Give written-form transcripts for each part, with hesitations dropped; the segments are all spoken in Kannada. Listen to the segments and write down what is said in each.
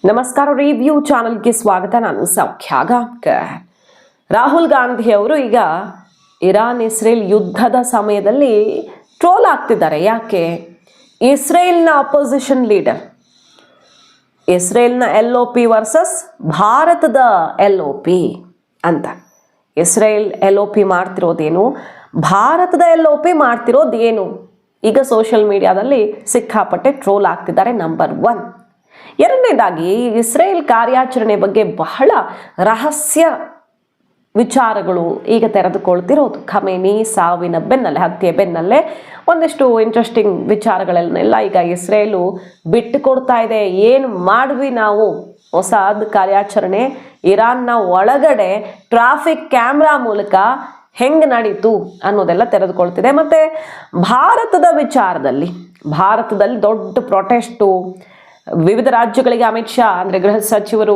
ನಮಸ್ಕಾರ. ರಿವ್ಯೂ ಚಾನಲ್ಗೆ ಸ್ವಾಗತ. ನಾನು ಸೌಖ್ಯ ಗಾಂವ್ಕರ್. ರಾಹುಲ್ ಗಾಂಧಿ ಅವರು ಈಗ ಇರಾನ್ ಇಸ್ರೇಲ್ ಯುದ್ಧದ ಸಮಯದಲ್ಲಿ ಟ್ರೋಲ್ ಆಗ್ತಿದ್ದಾರೆ. ಯಾಕೆ? ಇಸ್ರೇಲ್ನ ಅಪೋಸಿಷನ್ ಲೀಡರ್, ಇಸ್ರೇಲ್ನ LOP ವರ್ಸಸ್ ಭಾರತದ LOP ಅಂತ. ಇಸ್ರೇಲ್ LOP ಮಾಡ್ತಿರೋದೇನು, ಭಾರತದ LOP ಮಾಡ್ತಿರೋದೇನು? ಈಗ ಸೋಷಿಯಲ್ ಮೀಡಿಯಾದಲ್ಲಿ ಸಿಕ್ಕಾಪಟ್ಟೆ ಟ್ರೋಲ್ ಆಗ್ತಿದ್ದಾರೆ. ನಂಬರ್ 1. ಎರಡನೇದಾಗಿ ಇಸ್ರೇಲ್ ಕಾರ್ಯಾಚರಣೆ ಬಗ್ಗೆ ಬಹಳ ರಹಸ್ಯ ವಿಚಾರಗಳು ಈಗ ತೆರೆದುಕೊಳ್ತಿರೋದು. ಖಮೇನಿ ಸಾವಿನ ಬೆನ್ನಲ್ಲೇ, ಹತ್ಯೆ ಬೆನ್ನಲ್ಲೇ ಒಂದಿಷ್ಟು ಇಂಟ್ರೆಸ್ಟಿಂಗ್ ವಿಚಾರಗಳನ್ನೆಲ್ಲ ಈಗ ಇಸ್ರೇಲು ಬಿಟ್ಟು ಕೊಡ್ತಾ ಇದೆ. ಏನು ಮಾಡಿದ್ವಿ ನಾವು? ಹೊಸದ ಕಾರ್ಯಾಚರಣೆ ಇರಾನ್ನ ಒಳಗಡೆ ಟ್ರಾಫಿಕ್ ಕ್ಯಾಮ್ರಾ ಮೂಲಕ ಹೆಂಗೆ ನಡೀತು ಅನ್ನೋದೆಲ್ಲ ತೆರೆದುಕೊಳ್ತಿದೆ. ಮತ್ತು ಭಾರತದ ವಿಚಾರದಲ್ಲಿ ದೊಡ್ಡ ಪ್ರೊಟೆಸ್ಟು, ವಿವಿಧ ರಾಜ್ಯಗಳಿಗೆ ಅಮಿತ್ ಶಾ ಅಂದರೆ ಗೃಹ ಸಚಿವರು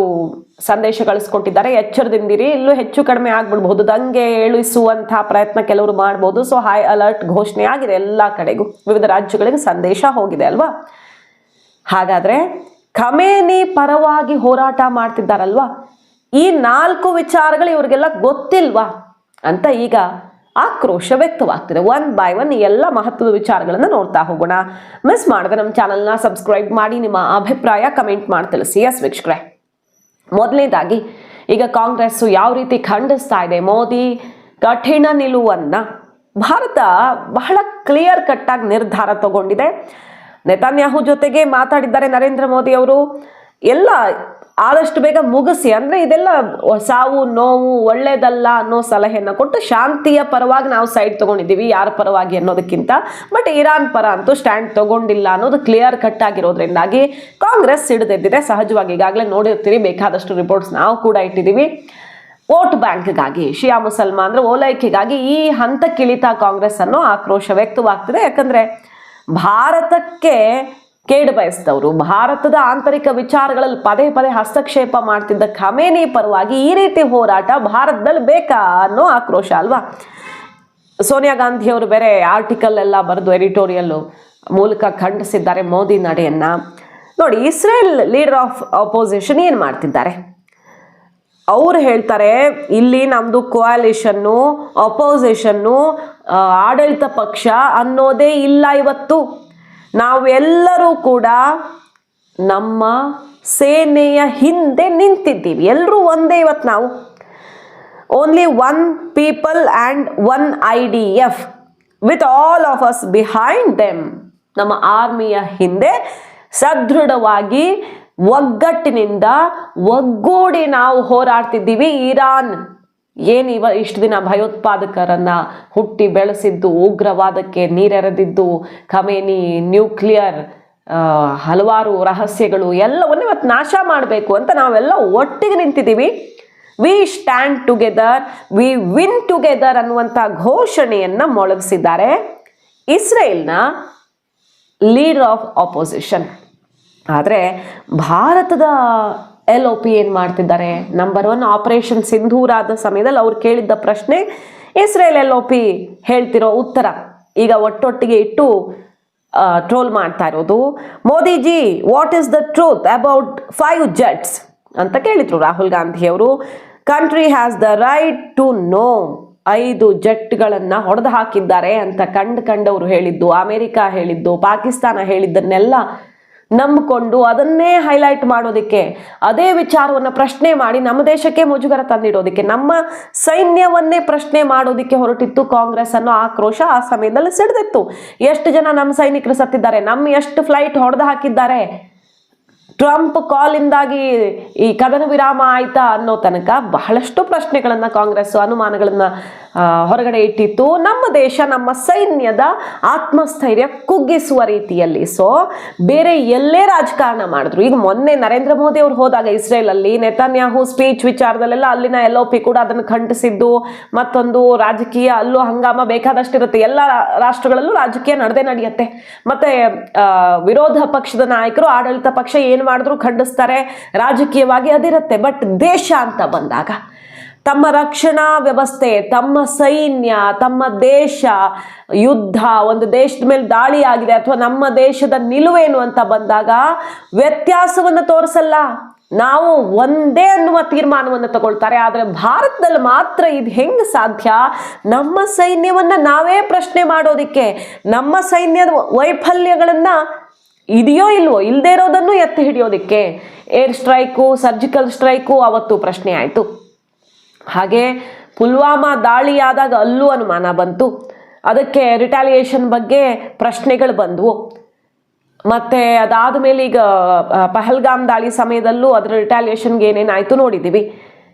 ಸಂದೇಶ ಕಳಿಸ್ಕೊಟ್ಟಿದ್ದಾರೆ. ಎಚ್ಚರದಿಂದಿರಿ, ಇಲ್ಲೂ ಹೆಚ್ಚು ಕಡಿಮೆ ಆಗ್ಬಿಡ್ಬಹುದು, ದಂಗೆ ಏಳಿಸುವಂತಹ ಪ್ರಯತ್ನ ಕೆಲವರು ಮಾಡ್ಬೋದು. ಸೊ ಹೈ ಅಲರ್ಟ್ ಘೋಷಣೆ ಆಗಿದೆ ಎಲ್ಲ ಕಡೆಗೂ, ವಿವಿಧ ರಾಜ್ಯಗಳಿಗೆ ಸಂದೇಶ ಹೋಗಿದೆ ಅಲ್ವಾ. ಹಾಗಾದ್ರೆ ಖಮೇನಿ ಪರವಾಗಿ ಹೋರಾಟ ಮಾಡ್ತಿದ್ದಾರಲ್ವಾ, ಈ 4 ವಿಚಾರಗಳು ಇವರಿಗೆಲ್ಲ ಗೊತ್ತಿಲ್ವಾ ಅಂತ ಈಗ ಆಕ್ರೋಶ ವ್ಯಕ್ತವಾಗ್ತಿದೆ. 1 by 1 ಎಲ್ಲ ಮಹತ್ವದ ವಿಚಾರಗಳನ್ನು ನೋಡ್ತಾ ಹೋಗೋಣ. ಮಿಸ್ ಮಾಡಿದ್ರೆ ನಮ್ಮ ಚಾನಲ್ನ ಸಬ್ಸ್ಕ್ರೈಬ್ ಮಾಡಿ, ನಿಮ್ಮ ಅಭಿಪ್ರಾಯ ಕಮೆಂಟ್ ಮಾಡಿ ತಿಳಿಸಿ. ಎಸ್ ವೀಕ್ಷಕರೇ, ಮೊದಲನೇದಾಗಿ ಈಗ ಕಾಂಗ್ರೆಸ್ ಯಾವ ರೀತಿ ಖಂಡಿಸ್ತಾ ಇದೆ ಮೋದಿ ಕಠಿಣ ನಿಲುವನ್ನ. ಭಾರತ ಬಹಳ ಕ್ಲಿಯರ್ ಕಟ್ ಆಗಿ ನಿರ್ಧಾರ ತಗೊಂಡಿದೆ. ನೆತನ್ಯಾಹು ಜೊತೆಗೆ ಮಾತಾಡಿದ್ದಾರೆ ನರೇಂದ್ರ ಮೋದಿ ಅವರು. ಎಲ್ಲ ಆದಷ್ಟು ಬೇಗ ಮುಗಿಸಿ, ಅಂದರೆ ಇದೆಲ್ಲ ಸಾವು ನೋವು ಒಳ್ಳೇದಲ್ಲ ಅನ್ನೋ ಸಲಹೆಯನ್ನು ಕೊಟ್ಟು ಶಾಂತಿಯ ಪರವಾಗಿ ನಾವು ಸೈಡ್ ತಗೊಂಡಿದ್ದೀವಿ, ಯಾರ ಪರವಾಗಿ ಅನ್ನೋದಕ್ಕಿಂತ. ಬಟ್ ಇರಾನ್ ಪರ ಅಂತೂ ಸ್ಟ್ಯಾಂಡ್ ತಗೊಂಡಿಲ್ಲ ಅನ್ನೋದು ಕ್ಲಿಯರ್ ಕಟ್ ಆಗಿರೋದ್ರಿಂದಾಗಿ ಕಾಂಗ್ರೆಸ್ ಸಿಡಿದೆದ್ದಿದೆ. ಸಹಜವಾಗಿ ಈಗಾಗಲೇ ನೋಡಿರ್ತೀರಿ, ಬೇಕಾದಷ್ಟು ರಿಪೋರ್ಟ್ಸ್ ನಾವು ಕೂಡ ಇಟ್ಟಿದ್ದೀವಿ. ವೋಟ್ ಬ್ಯಾಂಕ್ಗಾಗಿ, ಶಿಯಾ ಮುಸಲ್ಮಾನರ ಓಲೈಕೆಗಾಗಿ ಈ ಹಂತಕ್ಕಿಳಿತ ಕಾಂಗ್ರೆಸ್ ಅನ್ನೋ ಆಕ್ರೋಶ ವ್ಯಕ್ತವಾಗ್ತಿದೆ. ಯಾಕಂದರೆ ಭಾರತಕ್ಕೆ ಕೇಡು ಬಯಸಿದವರು, ಭಾರತದ ಆಂತರಿಕ ವಿಚಾರಗಳಲ್ಲಿ ಪದೇ ಪದೇ ಹಸ್ತಕ್ಷೇಪ ಮಾಡ್ತಿದ್ದ ಖಮೇನಿ ಪರವಾಗಿ ಈ ರೀತಿ ಹೋರಾಟ ಭಾರತದಲ್ಲಿ ಬೇಕಾ ಅನ್ನೋ ಆಕ್ರೋಶ ಅಲ್ವಾ. ಸೋನಿಯಾ ಗಾಂಧಿ ಅವರು ಬೇರೆ ಆರ್ಟಿಕಲ್ ಎಲ್ಲ ಬರೆದು ಎಡಿಟೋರಿಯಲ್ ಮೂಲಕ ಖಂಡಿಸಿದ್ದಾರೆ ಮೋದಿ ನಡೆಯನ್ನ. ನೋಡಿ, ಇಸ್ರೇಲ್ ಲೀಡರ್ ಆಫ್ ಅಪೋಸಿಷನ್ ಏನು ಮಾಡ್ತಿದ್ದಾರೆ? ಅವ್ರು ಹೇಳ್ತಾರೆ, ಇಲ್ಲಿ ನಮ್ಮದು ಕೋಯಾಲಿಷನ್ನು, ಅಪೋಸಿಷನ್ನು, ಆಡಳಿತ ಪಕ್ಷ ಅನ್ನೋದೇ ಇಲ್ಲ. ಇವತ್ತು ನಾವೆಲ್ಲರೂ ಕೂಡ ನಮ್ಮ ಸೇನೆಯ ಹಿಂದೆ ನಿಂತಿದ್ದೀವಿ, ಎಲ್ಲರೂ ಒಂದೇ. ಇವತ್ತು ನಾವು only 1 people and 1 IDF with all of us behind them. ನಮ್ಮ ಆರ್ಮಿಯ ಹಿಂದೆ ಸದೃಢವಾಗಿ ಒಗ್ಗಟ್ಟಿನಿಂದ ಒಗ್ಗೂಡಿ ನಾವು ಹೋರಾಡ್ತಿದ್ದೀವಿ. ಇರಾನ್ ಏನು ಇಷ್ಟು ದಿನ ಭಯೋತ್ಪಾದಕರನ್ನ ಹುಟ್ಟಿ ಬೆಳೆಸಿದ್ದು, ಉಗ್ರವಾದಕ್ಕೆ ನೀರೆರೆದಿದ್ದು, ಖಮೇನಿ, ನ್ಯೂಕ್ಲಿಯರ್, ಹಲವಾರು ರಹಸ್ಯಗಳು ಎಲ್ಲವನ್ನೂ ಇವತ್ತು ನಾಶ ಮಾಡಬೇಕು ಅಂತ ನಾವೆಲ್ಲ ಒಟ್ಟಿಗೆ ನಿಂತಿದ್ದೀವಿ. We stand together, we win together ಅನ್ನುವಂಥ ಘೋಷಣೆಯನ್ನು ಮೊಳಗಿಸಿದ್ದಾರೆ ಇಸ್ರೇಲ್ನ ಲೀಡರ್ ಆಫ್ ಅಪೋಸಿಷನ್. ಆದರೆ ಭಾರತದ LOP ಏನು ಮಾಡ್ತಿದ್ದಾರೆ? ನಂಬರ್ 1, ಆಪರೇಷನ್ ಸಿಂಧೂರ್ ಆದ ಸಮಯದಲ್ಲಿ ಅವ್ರು ಕೇಳಿದ್ದ ಪ್ರಶ್ನೆ, ಇಸ್ರೇಲ್ LOP ಹೇಳ್ತಿರೋ ಉತ್ತರ ಈಗ ಒಟ್ಟೊಟ್ಟಿಗೆ ಇಟ್ಟು ಟ್ರೋಲ್ ಮಾಡ್ತಾ ಇರೋದು. Modiji, what is the truth about 5 jets ಅಂತ ಕೇಳಿದ್ರು ರಾಹುಲ್ ಗಾಂಧಿ ಅವರು. Country has the right to know. 5 ಜೆಟ್ಗಳನ್ನು ಹೊಡೆದು ಹಾಕಿದ್ದಾರೆ ಅಂತ ಕಂಡವರು ಹೇಳಿದ್ದು, ಅಮೆರಿಕ ಹೇಳಿದ್ದು, ಪಾಕಿಸ್ತಾನ ಹೇಳಿದ್ದನ್ನೆಲ್ಲ ನಂಬಿಕೊಂಡು ಅದನ್ನೇ ಹೈಲೈಟ್ ಮಾಡೋದಕ್ಕೆ, ಅದೇ ವಿಚಾರವನ್ನು ಪ್ರಶ್ನೆ ಮಾಡಿ ನಮ್ಮ ದೇಶಕ್ಕೆ ಮುಜುಗರ ತಂದಿಡೋದಕ್ಕೆ, ನಮ್ಮ ಸೈನ್ಯವನ್ನೇ ಪ್ರಶ್ನೆ ಮಾಡೋದಕ್ಕೆ ಹೊರಟಿತ್ತು ಕಾಂಗ್ರೆಸ್ ಅನ್ನೋ ಆಕ್ರೋಶ ಆ ಸಮಯದಲ್ಲಿ ಸಿಡಿದಿತ್ತು. ಎಷ್ಟು ಜನ ನಮ್ಮ ಸೈನಿಕರು ಸತ್ತಿದ್ದಾರೆ, ನಮ್ಮ ಎಷ್ಟು ಫ್ಲೈಟ್ ಹೊಡೆದು ಹಾಕಿದ್ದಾರೆ, ಟ್ರಂಪ್ ಕಾಲಿಂದಾಗಿ ಈ ಕದನ ವಿರಾಮ ಆಯ್ತಾ ಅನ್ನೋ ತನಕ ಬಹಳಷ್ಟು ಪ್ರಶ್ನೆಗಳನ್ನು ಕಾಂಗ್ರೆಸ್, ಅನುಮಾನಗಳನ್ನು ಹೊರಗಡೆ ಇಟ್ಟಿತ್ತು. ನಮ್ಮ ದೇಶ, ನಮ್ಮ ಸೈನ್ಯದ ಆತ್ಮಸ್ಥೈರ್ಯ ಕುಗ್ಗಿಸುವ ರೀತಿಯಲ್ಲಿ. ಸೊ ಬೇರೆ ಎಲ್ಲೇ ರಾಜಕಾರಣ ಮಾಡಿದ್ರು, ಈಗ ಮೊನ್ನೆ ನರೇಂದ್ರ ಮೋದಿ ಅವರು ಹೋದಾಗ ಇಸ್ರೇಲಲ್ಲಿ ನೆತನ್ಯಾಹು ಸ್ಪೀಚ್ ವಿಚಾರದಲ್ಲೆಲ್ಲ ಅಲ್ಲಿನ LOP ಕೂಡ ಅದನ್ನು ಖಂಡಿಸಿದ್ದು. ಮತ್ತೊಂದು ರಾಜಕೀಯ ಅಲ್ಲೂ ಹಂಗಾಮ ಬೇಕಾದಷ್ಟಿರುತ್ತೆ, ಎಲ್ಲ ರಾಷ್ಟ್ರಗಳಲ್ಲೂ ರಾಜಕೀಯ ನಡೆಯುತ್ತೆ. ಮತ್ತೆ ವಿರೋಧ ಪಕ್ಷದ ನಾಯಕರು ಆಡಳಿತ ಪಕ್ಷ ಏನು ಮಾಡಿದ್ರು ಖಂಡಿಸ್ತಾರೆ, ರಾಜಕೀಯವಾಗಿ ಅದಿರುತ್ತೆ. ಬಟ್ ದೇಶ ಅಂತ ಬಂದಾಗ ತಮ್ಮ ರಕ್ಷಣಾ ವ್ಯವಸ್ಥೆ, ತಮ್ಮ ಸೈನ್ಯ, ತಮ್ಮ ದೇಶ, ಯುದ್ಧ, ಒಂದು ದೇಶದ ಮೇಲೆ ದಾಳಿ ಆಗಿದೆ ಅಥವಾ ನಮ್ಮ ದೇಶದ ನಿಲುವೇನು ಅಂತ ಬಂದಾಗ ವ್ಯತ್ಯಾಸವನ್ನು ತೋರಿಸಲ್ಲ. ನಾವು ಒಂದೇ ಅನ್ನುವ ತೀರ್ಮಾನವನ್ನು ತಗೊಳ್ತಾರೆ. ಆದರೆ ಭಾರತದಲ್ಲಿ ಮಾತ್ರ ಇದು ಹೆಂಗೆ ಸಾಧ್ಯ? ನಮ್ಮ ಸೈನ್ಯವನ್ನು ನಾವೇ ಪ್ರಶ್ನೆ ಮಾಡೋದಿಕ್ಕೆ, ನಮ್ಮ ಸೈನ್ಯದ ವೈಫಲ್ಯಗಳನ್ನು ಇದೆಯೋ ಇಲ್ವೋ ಇಲ್ಲದೇ ಇರೋದನ್ನು ಎತ್ತಿ ಹಿಡಿಯೋದಿಕ್ಕೆ ಏರ್ ಸ್ಟ್ರೈಕು, ಸರ್ಜಿಕಲ್ ಸ್ಟ್ರೈಕು ಅವತ್ತು ಪ್ರಶ್ನೆ ಆಯಿತು. ಹಾಗೆ ಪುಲ್ವಾಮಾ ದಾಳಿಯಾದಾಗ ಅಲ್ಲೂ ಅನುಮಾನ ಬಂತು. ಅದಕ್ಕೆ ರಿಟಾಲಿಯೇಷನ್ ಬಗ್ಗೆ ಪ್ರಶ್ನೆಗಳು ಬಂದವು. ಮತ್ತು ಅದಾದ ಮೇಲೆ ಈಗ ಪಹಲ್ಗಾಮ್ ದಾಳಿ ಸಮಯದಲ್ಲೂ ಅದರ ರಿಟಾಲಿಯೇಷನ್ಗೆ ಏನೇನಾಯಿತು ನೋಡಿದ್ದೀವಿ.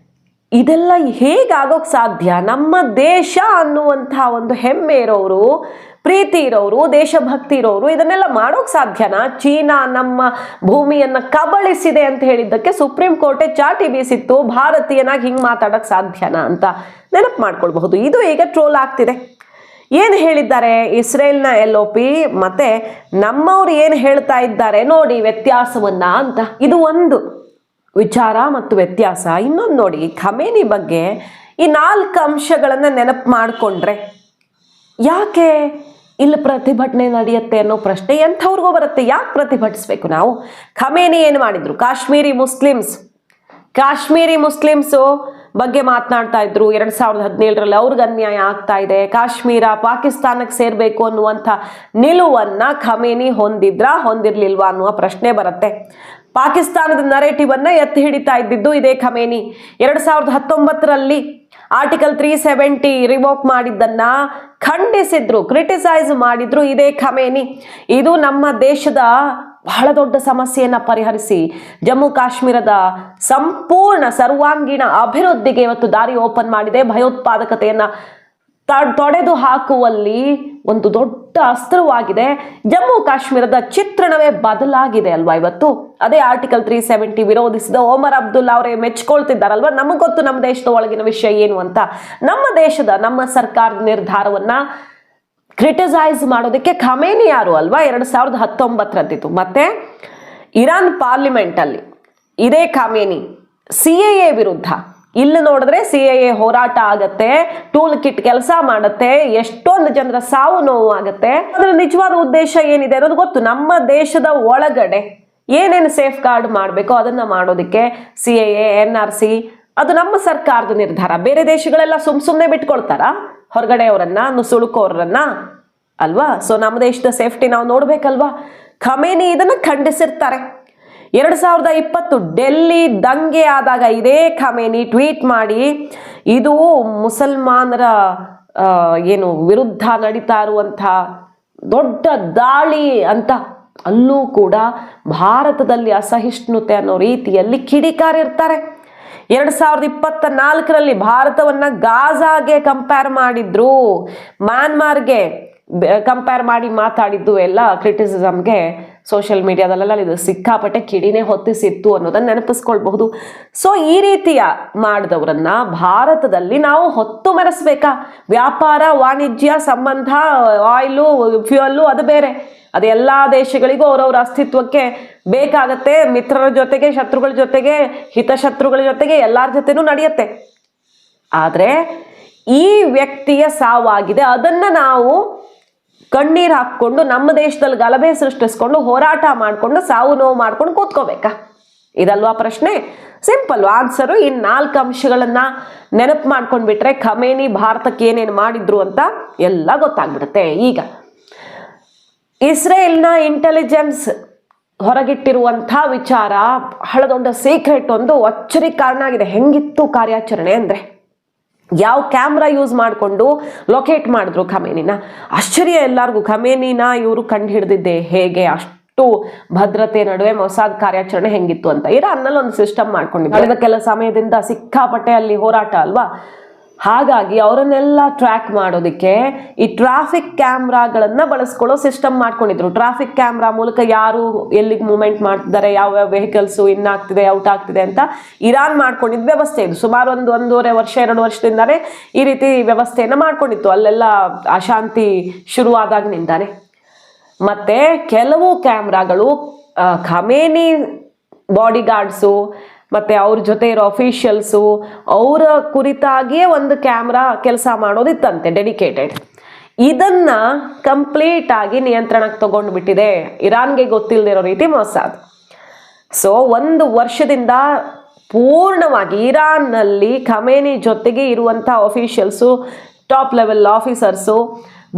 ಇದೆಲ್ಲ ಹೇಗಾಗೋಕ್ಕೆ ಸಾಧ್ಯ? ನಮ್ಮ ದೇಶ ಅನ್ನುವಂಥ ಒಂದು ಹೆಮ್ಮೆ ಇರೋರು, ಪ್ರೀತಿ ಇರೋರು, ದೇಶಭಕ್ತಿ ಇರೋರು ಇದನ್ನೆಲ್ಲ ಮಾಡೋಕೆ ಸಾಧ್ಯನಾ? ಚೀನಾ ನಮ್ಮ ಭೂಮಿಯನ್ನು ಕಬಳಿಸಿದೆ ಅಂತ ಹೇಳಿದ್ದಕ್ಕೆ ಸುಪ್ರೀಂ ಕೋರ್ಟೇ ಚಾಟಿ ಬೀಸಿತ್ತು. ಭಾರತೀಯನಾಗಿ ಹಿಂಗೆ ಮಾತಾಡೋಕ್ಕೆ ಸಾಧ್ಯನಾ ಅಂತ ನೆನಪು ಮಾಡ್ಕೊಳ್ಬಹುದು. ಇದು ಈಗ ಟ್ರೋಲ್ ಆಗ್ತಿದೆ. ಏನು ಹೇಳಿದ್ದಾರೆ ಇಸ್ರೇಲ್ನ LOP ಮತ್ತೆ ನಮ್ಮವ್ರು ಏನು ಹೇಳ್ತಾ ಇದ್ದಾರೆ ನೋಡಿ ವ್ಯತ್ಯಾಸವನ್ನ ಅಂತ. ಇದು ಒಂದು ವಿಚಾರ ಮತ್ತು ವ್ಯತ್ಯಾಸ. ಇನ್ನೊಂದು ನೋಡಿ, ಖಮೇನಿ ಬಗ್ಗೆ ಈ 4 ಅಂಶಗಳನ್ನು ನೆನಪು ಮಾಡಿಕೊಂಡ್ರೆ ಯಾಕೆ ಇಲ್ಲಿ ಪ್ರತಿಭಟನೆ ನಡೆಯುತ್ತೆ ಅನ್ನೋ ಪ್ರಶ್ನೆ ಎಂಥವ್ರಿಗೂ ಬರುತ್ತೆ. ಯಾಕೆ ಪ್ರತಿಭಟಿಸ್ಬೇಕು ನಾವು? ಖಮೇನಿ ಏನು ಮಾಡಿದ್ರು? ಕಾಶ್ಮೀರಿ ಮುಸ್ಲಿಮ್ಸು ಬಗ್ಗೆ ಮಾತನಾಡ್ತಾ ಇದ್ರು. 2017ರಲ್ಲಿ ಅವ್ರಿಗೆ ಅನ್ಯಾಯ ಆಗ್ತಾ ಇದೆ, ಕಾಶ್ಮೀರ ಪಾಕಿಸ್ತಾನಕ್ಕೆ ಸೇರಬೇಕು ಅನ್ನುವಂಥ ನಿಲುವನ್ನು ಖಮೇನಿ ಹೊಂದಿರ್ಲಿಲ್ವಾ ಅನ್ನುವ ಪ್ರಶ್ನೆ ಬರುತ್ತೆ. ಪಾಕಿಸ್ತಾನದ ನರೇಟಿವನ್ನು ಎತ್ತಿ ಹಿಡಿತಾ ಇದ್ದಿದ್ದು ಇದೇ ಖಮೇನಿ. 2019ರಲ್ಲಿ ಆರ್ಟಿಕಲ್ 370 ರಿವೋಕ್ ಮಾಡಿದ್ದನ್ನು ಖಂಡಿಸಿದ್ರು, ಕ್ರಿಟಿಸೈಸ್ ಮಾಡಿದ್ರು ಇದೇ ಖಮೇನಿ. ಇದು ನಮ್ಮ ದೇಶದ ಬಹಳ ದೊಡ್ಡ ಸಮಸ್ಯೆಯನ್ನು ಪರಿಹರಿಸಿ ಜಮ್ಮು ಕಾಶ್ಮೀರದ ಸಂಪೂರ್ಣ ಸರ್ವಾಂಗೀಣ ಅಭಿವೃದ್ಧಿಗೆ ಇವತ್ತು ದಾರಿ ಓಪನ್ ಮಾಡಿದೆ. ಭಯೋತ್ಪಾದಕತೆಯನ್ನು ತೊಡೆದು ಹಾಕುವಲ್ಲಿ ಒಂದು ದೊಡ್ಡ ಅಸ್ತ್ರವಾಗಿದೆ. ಜಮ್ಮು ಕಾಶ್ಮೀರದ ಚಿತ್ರಣವೇ ಬದಲಾಗಿದೆ ಅಲ್ವಾ ಇವತ್ತು. ಅದೇ ಆರ್ಟಿಕಲ್ 370 ವಿರೋಧಿಸಿದ ಒಮರ್ ಅಬ್ದುಲ್ಲಾ ಅವರೇ ಮೆಚ್ಕೊಳ್ತಿದ್ದಾರಲ್ವಾ. ನಮಗೆ ಗೊತ್ತು ನಮ್ಮ ದೇಶದ ಒಳಗಿನ ವಿಷಯ ಏನು ಅಂತ. ನಮ್ಮ ಸರ್ಕಾರದ ನಿರ್ಧಾರವನ್ನ ಕ್ರಿಟಿಸೈಸ್ ಮಾಡೋದಕ್ಕೆ ಖಮೇನಿ ಯಾರು ಅಲ್ವಾ, 2019ರದ್ದಿತ್ತು. ಮತ್ತೆ ಇರಾನ್ ಪಾರ್ಲಿಮೆಂಟಲ್ಲಿ ಇದೇ ಖಮೇನಿ CAA ವಿರುದ್ಧ, ಇಲ್ಲಿ ನೋಡಿದ್ರೆ CAA ಹೋರಾಟ ಆಗತ್ತೆ, ಟೂಲ್ ಕಿಟ್ ಕೆಲಸ ಮಾಡುತ್ತೆ, ಎಷ್ಟೊಂದು ಜನರ ಸಾವು ನೋವು ಆಗುತ್ತೆ. ಅದರ ನಿಜವಾದ ಉದ್ದೇಶ ಏನಿದೆ ಅನ್ನೋದು ಗೊತ್ತು. ನಮ್ಮ ದೇಶದ ಒಳಗಡೆ ಏನೇನು ಸೇಫ್ ಗಾರ್ಡ್ ಮಾಡಬೇಕೋ ಅದನ್ನ ಮಾಡೋದಕ್ಕೆ CAA NRC ಅದು ನಮ್ಮ ಸರ್ಕಾರದ ನಿರ್ಧಾರ. ಬೇರೆ ದೇಶಗಳೆಲ್ಲ ಸುಮ್ಮನೆ ಬಿಟ್ಕೊಳ್ತಾರ ಹೊರಗಡೆಯವರನ್ನ, ನುಸುಳುಕೋರನ್ನ ಅಲ್ವಾ. ಸೊ ನಮ್ಮ ದೇಶದ ಸೇಫ್ಟಿ ನಾವು ನೋಡ್ಬೇಕಲ್ವಾ. ಖಮೇನಿ ಇದನ್ನ ಖಂಡಿಸಿರ್ತಾರೆ. 2020 ಡೆಲ್ಲಿ ದಂಗೆ ಆದಾಗ ಇದೇ ಖಮೇನಿ ಟ್ವೀಟ್ ಮಾಡಿ ಇದು ಮುಸಲ್ಮಾನರ ಏನು ವಿರುದ್ಧ ನಡೀತಾ ಇರುವಂಥ ದೊಡ್ಡ ದಾಳಿ ಅಂತ. ಅಲ್ಲೂ ಕೂಡ ಭಾರತದಲ್ಲಿ ಅಸಹಿಷ್ಣುತೆ ಅನ್ನೋ ರೀತಿಯಲ್ಲಿ ಕಿಡಿಕಾರಿರ್ತಾರೆ. 2024ರಲ್ಲಿ ಭಾರತವನ್ನ ಗಾಜಾಗೆ ಕಂಪೇರ್ ಮಾಡಿದ್ರು, ಮ್ಯಾನ್ಮಾರ್ಗೆ ಕಂಪೇರ್ ಮಾಡಿ ಮಾತಾಡಿದ್ದು ಎಲ್ಲ ಕ್ರಿಟಿಸಿಸಮ್ಗೆ ಸೋಷಿಯಲ್ ಮೀಡಿಯಾದಲ್ಲೆಲ್ಲ ಇದು ಸಿಕ್ಕಾಪಟ್ಟೆ ಕಿಡಿನೇ ಹೊತ್ತಿಸಿತ್ತು ಅನ್ನೋದನ್ನ ನೆನಪಿಸ್ಕೊಳ್ಬಹುದು. ಸೊ ಈ ರೀತಿಯ ಮಾಡಿದವರನ್ನ ಭಾರತದಲ್ಲಿ ನಾವು ಹೊತ್ತು ಮೆರೆಸ್ಬೇಕಾ? ವ್ಯಾಪಾರ ವಾಣಿಜ್ಯ ಸಂಬಂಧ, ಆಯಿಲು ಫ್ಯೂಯಲ್ಲು ಅದು ಬೇರೆ, ಅದು ಎಲ್ಲ ದೇಶಗಳಿಗೂ ಅವರವರ ಅಸ್ತಿತ್ವಕ್ಕೆ ಬೇಕಾಗತ್ತೆ. ಮಿತ್ರರ ಜೊತೆಗೆ, ಶತ್ರುಗಳ ಜೊತೆಗೆ, ಹಿತಶತ್ರುಗಳ ಜೊತೆಗೆ ಎಲ್ಲರ ಜೊತೆನೂ ನಡೆಯುತ್ತೆ. ಆದರೆ ಈ ವ್ಯಕ್ತಿಯ ಸಾವಾಗಿದೆ, ಅದನ್ನು ನಾವು ಕಣ್ಣೀರು ಹಾಕ್ಕೊಂಡು ನಮ್ಮ ದೇಶದಲ್ಲಿ ಗಲಭೆ ಸೃಷ್ಟಿಸ್ಕೊಂಡು ಹೋರಾಟ ಮಾಡಿಕೊಂಡು ಸಾವು ನೋವು ಮಾಡ್ಕೊಂಡು ಕೂತ್ಕೋಬೇಕಾ? ಇದಲ್ವಾ ಪ್ರಶ್ನೆ. ಸಿಂಪಲ್ ಆನ್ಸರು ಈ 4 ಅಂಶಗಳನ್ನ ನೆನಪು ಮಾಡ್ಕೊಂಡ್ಬಿಟ್ರೆ ಖಮೇನಿ ಭಾರತಕ್ಕೆ ಏನೇನು ಮಾಡಿದ್ರು ಅಂತ ಎಲ್ಲ ಗೊತ್ತಾಗ್ಬಿಡುತ್ತೆ. ಈಗ ಇಸ್ರೇಲ್ನ ಇಂಟೆಲಿಜೆನ್ಸ್ ಹೊರಗಿಟ್ಟಿರುವಂಥ ವಿಚಾರ ಬಹಳ ದೊಡ್ಡ ಸೀಕ್ರೆಟ್, ಒಂದು ಅಚ್ಚರಿಗೆ ಕಾರಣ ಆಗಿದೆ. ಹೆಂಗಿತ್ತು ಕಾರ್ಯಾಚರಣೆ ಅಂದರೆ ಯಾವ ಕ್ಯಾಮ್ರಾ ಯೂಸ್ ಮಾಡಿಕೊಂಡು ಲೊಕೇಟ್ ಮಾಡಿದ್ರು ಖಮೇನಿನ. ಆಶ್ಚರ್ಯ ಎಲ್ಲರಿಗೂ. ಖಮೇನಿನ ಇವರು ಕಂಡು ಹಿಡಿದಿದ್ದೆ ಹೇಗೆ? ಅಷ್ಟು ಭದ್ರತೆ ನಡುವೆ ಮೊಸಾದ್ ಕಾರ್ಯಾಚರಣೆ ಹೆಂಗಿತ್ತು ಅಂತ. ಇರಾನ್ನಲ್ಲಿ ಒಂದು ಸಿಸ್ಟಮ್ ಮಾಡ್ಕೊಂಡಿದ್ದೆ. ಕಳೆದ ಕೆಲ ಸಮಯದಿಂದ ಸಿಕ್ಕಾಪಟ್ಟೆ ಅಲ್ಲಿ ಹೋರಾಟ ಅಲ್ವಾ. ಹಾಗಾಗಿ ಅವರನ್ನೆಲ್ಲ ಟ್ರ್ಯಾಕ್ ಮಾಡೋದಕ್ಕೆ ಈ ಟ್ರಾಫಿಕ್ ಕ್ಯಾಮ್ರಾಗಳನ್ನ ಬಳಸ್ಕೊಳ್ಳೋ ಸಿಸ್ಟಮ್ ಮಾಡ್ಕೊಂಡಿದ್ರು. ಟ್ರಾಫಿಕ್ ಕ್ಯಾಮ್ರಾ ಮೂಲಕ ಯಾರು ಎಲ್ಲಿಗೆ ಮೂವ್ಮೆಂಟ್ ಮಾಡ್ತಿದ್ದಾರೆ, ಯಾವ ವೆಹಿಕಲ್ಸು ಇನ್ನಾಗ್ತಿದೆ ಔಟ್ ಆಗ್ತಿದೆ ಅಂತ ಇರಾನ್ ಮಾಡ್ಕೊಂಡಿದ್ದ ವ್ಯವಸ್ಥೆ ಇದು. ಸುಮಾರು 1.5 ವರ್ಷ 2 ವರ್ಷದಿಂದಾನೇ ಈ ರೀತಿ ವ್ಯವಸ್ಥೆಯನ್ನು ಮಾಡ್ಕೊಂಡಿತ್ತು ಅಲ್ಲೆಲ್ಲ ಅಶಾಂತಿ ಶುರುವಾದಾಗಿನಿಂದಾನೆ. ಮತ್ತೆ ಕೆಲವು ಕ್ಯಾಮ್ರಾಗಳು ಖಮೇನಿ ಬಾಡಿಗಾರ್ಡ್ಸು ಮತ್ತು ಅವ್ರ ಜೊತೆ ಇರೋ ಅಫಿಷಿಯಲ್ಸು ಅವರ ಕುರಿತಾಗಿಯೇ ಒಂದು ಕ್ಯಾಮ್ರಾ ಕೆಲಸ ಮಾಡೋದಿತ್ತಂತೆ, ಡೆಡಿಕೇಟೆಡ್. ಇದನ್ನು ಕಂಪ್ಲೀಟಾಗಿ ನಿಯಂತ್ರಣಕ್ಕೆ ತಗೊಂಡು ಬಿಟ್ಟಿದೆ ಇರಾನ್ಗೆ ಗೊತ್ತಿಲ್ಲದಿರೋ ರೀತಿ ಮೊಸಾದ್. ಸೊ 1 ವರ್ಷದಿಂದ ಪೂರ್ಣವಾಗಿ ಇರಾನ್ನಲ್ಲಿ ಖಮೇನಿ ಜೊತೆಗೆ ಇರುವಂಥ officials, top level officers,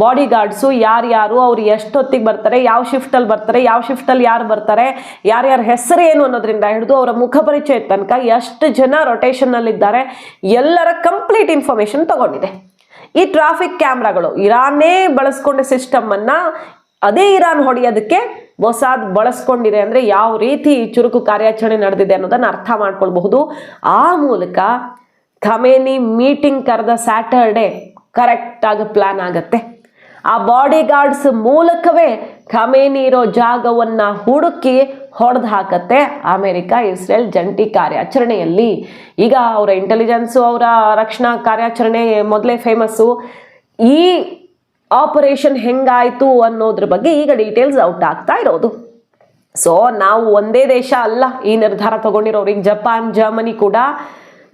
body guards, ಯಾರ್ಯಾರು ಅವ್ರು ಎಷ್ಟೊತ್ತಿಗೆ ಬರ್ತಾರೆ, ಯಾವ ಶಿಫ್ಟಲ್ಲಿ ಬರ್ತಾರೆ, ಯಾವ ಶಿಫ್ಟಲ್ಲಿ ಯಾರು ಬರ್ತಾರೆ, ಯಾರ್ಯಾರ ಹೆಸರು ಏನು ಅನ್ನೋದ್ರಿಂದ ಹಿಡಿದು ಅವರ ಮುಖ ಪರಿಚಯ ತನಕ ಎಷ್ಟು ಜನ ರೊಟೇಷನ್ನಲ್ಲಿದ್ದಾರೆ ಎಲ್ಲರ ಕಂಪ್ಲೀಟ್ ಇನ್ಫಾರ್ಮೇಷನ್ ತಗೊಂಡಿದೆ. ಈ ಟ್ರಾಫಿಕ್ ಕ್ಯಾಮ್ರಾಗಳು ಇರಾನ್ನೇ ಬಳಸ್ಕೊಂಡ ಸಿಸ್ಟಮನ್ನು ಅದೇ ಇರಾನ್ ಹೊಡೆಯೋದಕ್ಕೆ ಮೊಸಾದ್ ಬಳಸ್ಕೊಂಡಿದೆ ಅಂದರೆ ಯಾವ ರೀತಿ ಚುರುಕು ಕಾರ್ಯಾಚರಣೆ ನಡೆದಿದೆ ಅನ್ನೋದನ್ನು ಅರ್ಥ ಮಾಡ್ಕೊಳ್ಬಹುದು. ಆ ಮೂಲಕ ಖಮೇನಿ ಮೀಟಿಂಗ್ ಕರೆದ ಸ್ಯಾಟರ್ಡೆ ಕರೆಕ್ಟಾಗಿ ಪ್ಲಾನ್ ಆಗುತ್ತೆ. ಆ ಬಾಡಿ ಗಾರ್ಡ್ಸ್ ಮೂಲಕವೇ ಖಮೇನಿ ಇರೋ ಜಾಗವನ್ನು ಹುಡುಕಿ ಹೊಡೆದು ಹಾಕತ್ತೆ ಅಮೆರಿಕ ಇಸ್ರೇಲ್ ಜಂಟಿ ಕಾರ್ಯಾಚರಣೆಯಲ್ಲಿ. ಈಗ ಅವರ ಇಂಟೆಲಿಜೆನ್ಸು, ಅವರ ರಕ್ಷಣಾ ಕಾರ್ಯಾಚರಣೆ ಮೊದಲೇ ಫೇಮಸ್ಸು. ಈ ಆಪರೇಷನ್ ಹೆಂಗಾಯಿತು ಅನ್ನೋದ್ರ ಬಗ್ಗೆ ಈಗ ಡೀಟೇಲ್ಸ್ ಔಟ್ ಆಗ್ತಾ ಇರೋದು. ಸೊ ನಾವು ಒಂದೇ ದೇಶ ಅಲ್ಲ ಈ ನಿರ್ಧಾರ ತಗೊಂಡಿರೋರು. ಈಗ ಜಪಾನ್, ಜರ್ಮನಿ ಕೂಡ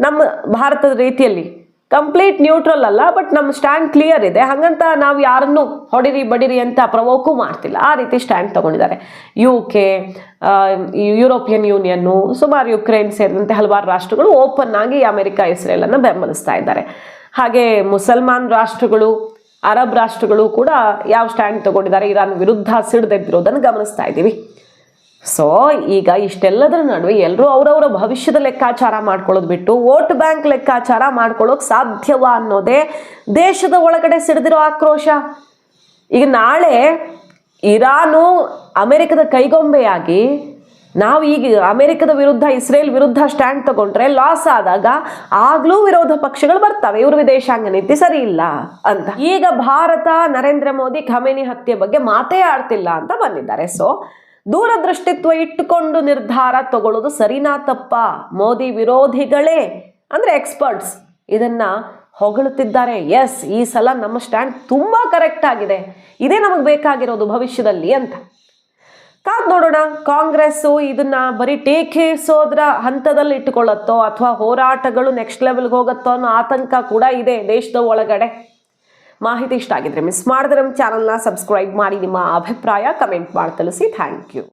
ನಮ್ಮ ಭಾರತದ ರೀತಿಯಲ್ಲಿ ಕಂಪ್ಲೀಟ್ ನ್ಯೂಟ್ರಲ್ ಅಲ್ಲ, ಬಟ್ ನಮ್ಮ ಸ್ಟ್ಯಾಂಡ್ ಕ್ಲಿಯರ್ ಇದೆ. ಹಾಗಂತ ನಾವು ಯಾರನ್ನು ಹೊಡಿರಿ ಬಡಿರಿ ಅಂತ ಪ್ರವೋಕು ಮಾಡ್ತಿಲ್ಲ. ಆ ರೀತಿ ಸ್ಟ್ಯಾಂಡ್ ತಗೊಂಡಿದ್ದಾರೆ. UK, ಯುರೋಪಿಯನ್ ಯೂನಿಯನ್ನು, ಸುಮಾರು ಯುಕ್ರೇನ್ ಸೇರಿದಂತೆ ಹಲವಾರು ರಾಷ್ಟ್ರಗಳು ಓಪನ್ ಆಗಿ ಅಮೆರಿಕ ಇಸ್ರೇಲನ್ನು ಬೆಂಬಲಿಸ್ತಾ ಇದ್ದಾರೆ. ಹಾಗೆ ಮುಸಲ್ಮಾನ್ ರಾಷ್ಟ್ರಗಳು, ಅರಬ್ ರಾಷ್ಟ್ರಗಳು ಕೂಡ ಯಾವ ಸ್ಟ್ಯಾಂಡ್ ತಗೊಂಡಿದ್ದಾರೆ, ಇರಾನ್ ವಿರುದ್ಧ ಸಿಡಿದೆದ್ದಿರೋದನ್ನು ಗಮನಿಸ್ತಾ ಇದ್ದೀವಿ. ಸೊ ಈಗ ಇಷ್ಟೆಲ್ಲದರ ನಡುವೆ ಎಲ್ಲರೂ ಅವರವರ ಭವಿಷ್ಯದ ಲೆಕ್ಕಾಚಾರ ಮಾಡ್ಕೊಳ್ಳೋದು ಬಿಟ್ಟು ವೋಟ್ ಬ್ಯಾಂಕ್ ಲೆಕ್ಕಾಚಾರ ಮಾಡ್ಕೊಳ್ಳೋಕೆ ಸಾಧ್ಯವಾ ಅನ್ನೋದೇ ದೇಶದ ಒಳಗಡೆ ಸಿಡಿದಿರೋ ಆಕ್ರೋಶ. ಈಗ ನಾಳೆ ಇರಾನು ಅಮೆರಿಕದ ಕೈಗೊಂಬೆಯಾಗಿ ನಾವು ಈಗ ಅಮೆರಿಕದ ವಿರುದ್ಧ, ಇಸ್ರೇಲ್ ವಿರುದ್ಧ ಸ್ಟ್ಯಾಂಡ್ ತಗೊಂಡ್ರೆ ಲಾಸ್ ಆದಾಗ ಆಗ್ಲೂ ವಿರೋಧ ಪಕ್ಷಗಳು ಬರ್ತವೆ, ಇವರು ವಿದೇಶಾಂಗ ನೀತಿ ಸರಿ ಇಲ್ಲ ಅಂತ. ಈಗ ಭಾರತ ನರೇಂದ್ರ ಮೋದಿ ಖಮೇನಿ ಹತ್ಯೆ ಬಗ್ಗೆ ಮಾತೇ ಆಡ್ತಿಲ್ಲ ಅಂತ ಬಂದಿದ್ದಾರೆ. ಸೊ ದೂರದೃಷ್ಟಿತ್ವ ಇಟ್ಟುಕೊಂಡು ನಿರ್ಧಾರ ತಗೊಳ್ಳೋದು ಸರಿನಾ ತಪ್ಪ? ಮೋದಿ ವಿರೋಧಿಗಳೇ ಅಂದರೆ ಎಕ್ಸ್ಪರ್ಟ್ಸ್ ಇದನ್ನ ಹೊಗಳುತ್ತಿದ್ದಾರೆ. ಎಸ್, ಈ ಸಲ ನಮ್ಮ ಸ್ಟ್ಯಾಂಡ್ ತುಂಬ ಕರೆಕ್ಟ್ ಆಗಿದೆ, ಇದೇ ನಮಗೆ ಬೇಕಾಗಿರೋದು ಭವಿಷ್ಯದಲ್ಲಿ ಅಂತ. ಕಾದ್ ನೋಡೋಣ. ಕಾಂಗ್ರೆಸ್ಸು ಇದನ್ನ ಬರೀ ಟೀಕಿಸೋದ್ರ ಹಂತದಲ್ಲಿ ಇಟ್ಟುಕೊಳ್ಳುತ್ತೋ ಅಥವಾ ಹೋರಾಟಗಳು ನೆಕ್ಸ್ಟ್ ಲೆವೆಲ್ಗೆ ಹೋಗುತ್ತೋ ಅನ್ನೋ ಆತಂಕ ಕೂಡ ಇದೆ ದೇಶದ ಒಳಗಡೆ. ಮಾಹಿತಿ ಇಷ್ಟ ಆಗಿದ್ರೆ ಮಿಸ್ ಮಾಡಿದ್ರೆ ನಮ್ಮ ಚಾನಲ್ನ ಸಬ್ಸ್ಕ್ರೈಬ್ ಮಾಡಿ, ನಿಮ್ಮ ಅಭಿಪ್ರಾಯ ಕಮೆಂಟ್ ಮಾಡಿ ತಿಳಿಸಿ. Thank you.